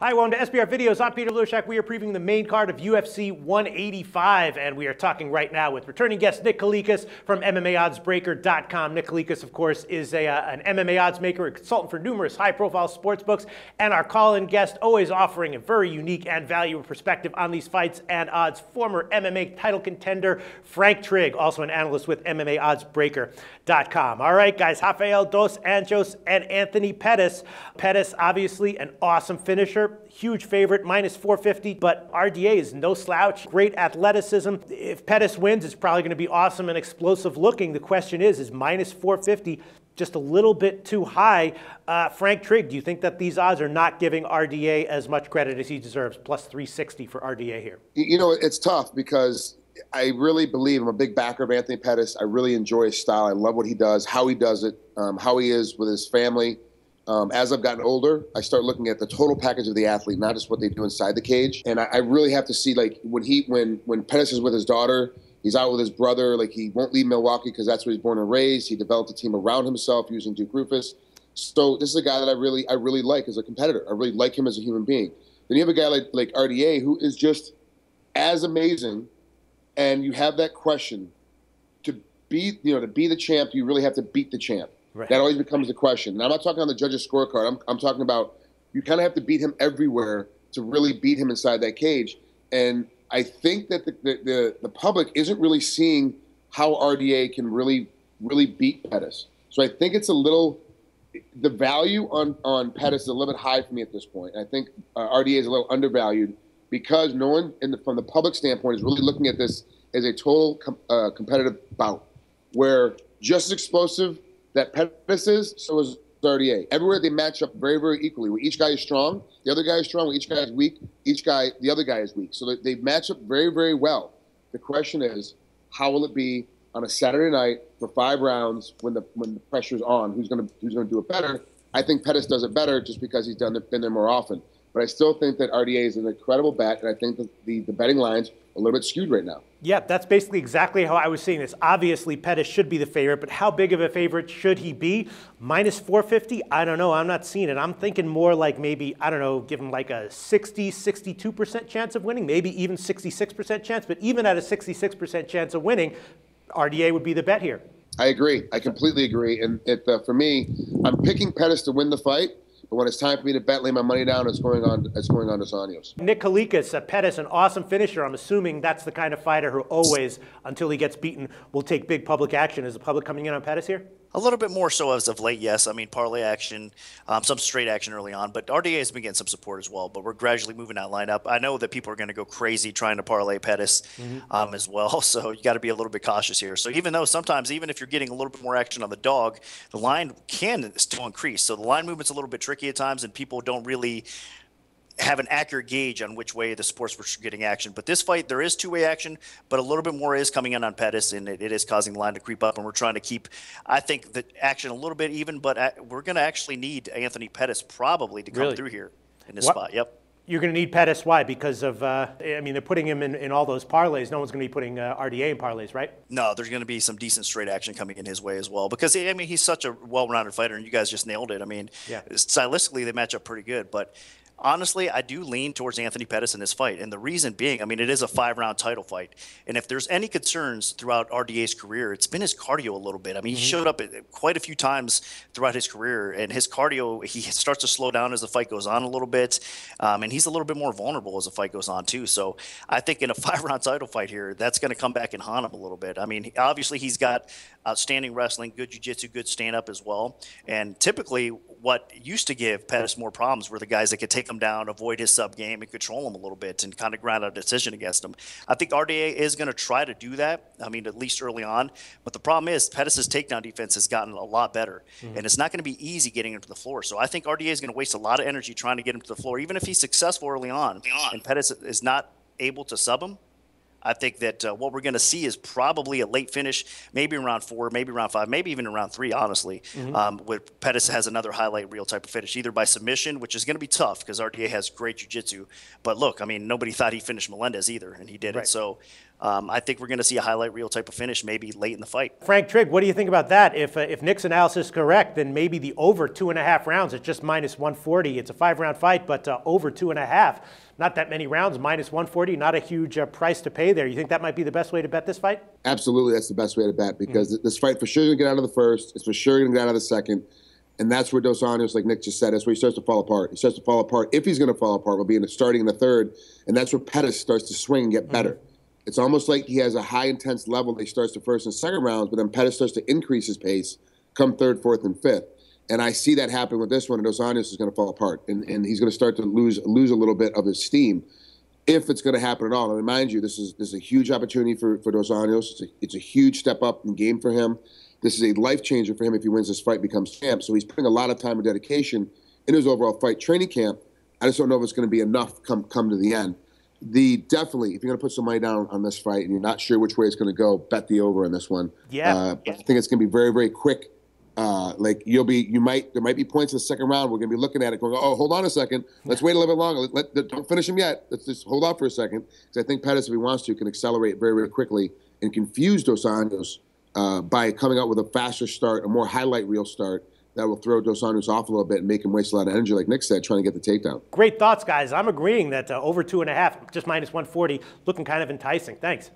Hi, welcome to SBR Videos. I'm Peter Lushak. We are previewing the main card of UFC 185, and we are talking right now with returning guest Nick Kalikas from MMAOddsBreaker.com. Nick Kalikas, of course, is an MMA odds maker, a consultant for numerous high-profile sports books, and our call-in guest, always offering a very unique and valuable perspective on these fights and odds. Former MMA title contender Frank Trigg, also an analyst with MMAOddsBreaker.com. All right, guys, Rafael dos Anjos and Anthony Pettis. Pettis, obviously, an awesome finisher. Huge favorite, minus 450, but RDA is no slouch. Great athleticism. If Pettis wins, it's probably going to be awesome and explosive looking. The question is minus 450 just a little bit too high? Frank Trigg, do you think that these odds are not giving RDA as much credit as he deserves? Plus 360 for RDA here. You know, it's tough because I really believe I'm a big backer of Anthony Pettis. I really enjoy his style. I love what he does, how he does it, how he is with his family. As I've gotten older, I start looking at the total package of the athlete, not just what they do inside the cage. And I really have to see, like, when Pettis is with his daughter, he's out with his brother, like, he won't leave Milwaukee because that's where he's born and raised. He developed a team around himself using Duke Rufus. So this is a guy that I really like as a competitor. I really like him as a human being. Then you have a guy like RDA who is just as amazing, and you have that question, to be the champ, you really have to beat the champ. Right. That always becomes the question. And I'm not talking on the judges' scorecard. I'm talking about you kind of have to beat him everywhere to really beat him inside that cage. And I think that the public isn't really seeing how RDA can really beat Pettis. So I think it's the value on Pettis is a little bit high for me at this point. I think RDA is a little undervalued because no one from the public standpoint is really looking at this as a total competitive bout where just as explosive that Pettis is, so is RDA. Everywhere they match up very, very equally. Where each guy is strong, the other guy is strong. Where each guy is weak, the other guy is weak. So they match up very, very well. The question is, how will it be on a Saturday night for 5 rounds when the pressure's on? Who's gonna do it better? I think Pettis does it better just because he's been there more often. But I still think that RDA is an incredible bet, and I think that the betting line's a little bit skewed right now. Yeah, that's basically exactly how I was seeing this. Obviously, Pettis should be the favorite, but how big of a favorite should he be? Minus 450? I don't know. I'm not seeing it. I'm thinking more like maybe, I don't know, give him like a 60, 62% chance of winning, maybe even 66% chance. But even at a 66% chance of winning, RDA would be the bet here. I agree. I completely agree. And for me, I'm picking Pettis to win the fight. But when it's time for me to bet, lay my money down, it's going on dos Anjos. Nick Kalikas, Pettis, an awesome finisher. I'm assuming that's the kind of fighter who always, until he gets beaten, will take big public action. Is the public coming in on Pettis here? A little bit more so as of late, yes. I mean, parlay action, some straight action early on, but RDA has been getting some support as well. But we're gradually moving that line up. I know that people are going to go crazy trying to parlay Pettis as well, so you got to be a little bit cautious here. So even though sometimes, even if you're getting a little bit more action on the dog, the line can still increase. So the line movement's a little bit tricky at times, and people don't really have an accurate gauge on which way the sports books are getting action. But this fight, there is two-way action, but a little bit more is coming in on Pettis, and it is causing the line to creep up, and we're trying to keep, I think, the action a little bit even, but we're going to actually need Anthony Pettis probably to come through here in this spot. Yep. You're going to need Pettis. Why? Because of, I mean, they're putting him in all those parlays. No one's going to be putting RDA in parlays, right? No, there's going to be some decent straight action coming in his way as well. Because, I mean, he's such a well-rounded fighter, and you guys just nailed it. I mean, stylistically, they match up pretty good, but honestly, I do lean towards Anthony Pettis in this fight. And the reason being, I mean, it is a 5-round title fight. And if there's any concerns throughout RDA's career, it's been his cardio a little bit. I mean, he showed up quite a few times throughout his career. And his cardio, he starts to slow down as the fight goes on a little bit. And he's a little bit more vulnerable as the fight goes on, too. So I think in a 5-round title fight here, that's going to come back and haunt him a little bit. I mean, obviously, he's got outstanding wrestling, good jiu-jitsu, good stand-up as well. And typically, what used to give Pettis more problems were the guys that could take him down, avoid his sub game, and control him a little bit and kind of grind out a decision against him. I think RDA is going to try to do that, I mean, at least early on. But the problem is Pettis' takedown defense has gotten a lot better, and it's not going to be easy getting him to the floor. So I think RDA is going to waste a lot of energy trying to get him to the floor, even if he's successful early on, and Pettis is not able to sub him. I think that what we're going to see is probably a late finish, maybe in round 4, maybe round 5, maybe even in round 3, honestly, where Pettis has another highlight reel type of finish, either by submission, which is going to be tough because RDA has great jiu-jitsu. But look, I mean, nobody thought he finished Melendez either, and he did it. So I think we're going to see a highlight reel type of finish maybe late in the fight. Frank Trigg, what do you think about that? If Nick's analysis is correct, then maybe the over 2.5 rounds at just -140. It's a 5-round fight, but over 2.5. Not that many rounds, -140, not a huge price to pay there. You think that might be the best way to bet this fight? Absolutely, that's the best way to bet, because this fight for sure is going to get out of the first. It's for sure going to get out of the second. And that's where Dos Anjos, like Nick just said, that's where he starts to fall apart. He starts to fall apart. If he's going to fall apart, will be starting in the third. And that's where Pettis starts to swing and get better. It's almost like he has a high intense level that he starts the first and second rounds, but then Pettis starts to increase his pace come third, fourth, and fifth. And I see that happen with this one, and Dos Anjos is going to fall apart. And he's going to start to lose a little bit of his steam, if it's going to happen at all. And remind you, this is a huge opportunity for Dos Anjos. It's a huge step up in game for him. This is a life changer for him if he wins this fight, becomes champ. So he's putting a lot of time and dedication in his overall fight training camp. I just don't know if it's going to be enough come to the end. Definitely, if you're going to put some money down on this fight and you're not sure which way it's going to go, bet the over on this one. Yeah. I think it's going to be very, very quick. Like there might be points in the second round. We're going to be looking at it going, oh, hold on a second. Let's wait a little bit longer. Don't finish him yet. Let's just hold off for a second. Because I think Pettis, if he wants to, can accelerate very, very quickly and confuse Dos Anjos by coming out with a faster start, a more highlight reel start that will throw Dos Anjos off a little bit and make him waste a lot of energy, like Nick said, trying to get the takedown. Great thoughts, guys. I'm agreeing that over 2.5, just -140, looking kind of enticing. Thanks.